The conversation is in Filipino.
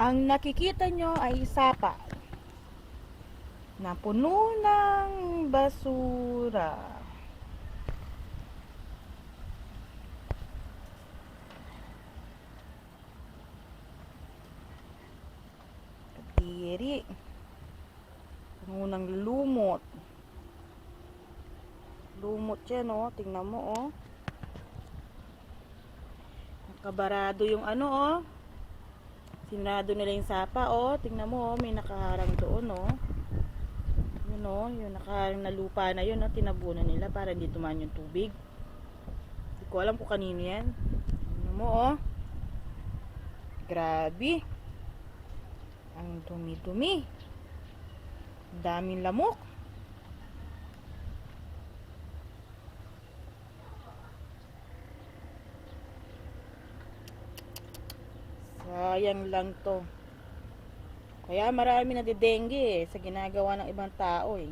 Ang nakikita nyo ay sapa na puno ng basura. Kadiri. Puno ng lumot. Lumot yan, oh. Tingnan mo, oh. Nakabarado yung ano, oh. Sinarado nila yung sapa, oh. Tingnan mo, oh. May nakaharang doon, oh. Yun, oh. Yung nakaharang na lupa na yun, oh. Tinabunan nila para hindi tumaan yung tubig. Hindi ko alam kung kanino yan. Tingnan mo, oh. Grabe. Ang dumi-dumi. Daming lamok. Sayang lang to. Kaya marami nadidengge sa ginagawa ng ibang tao eh.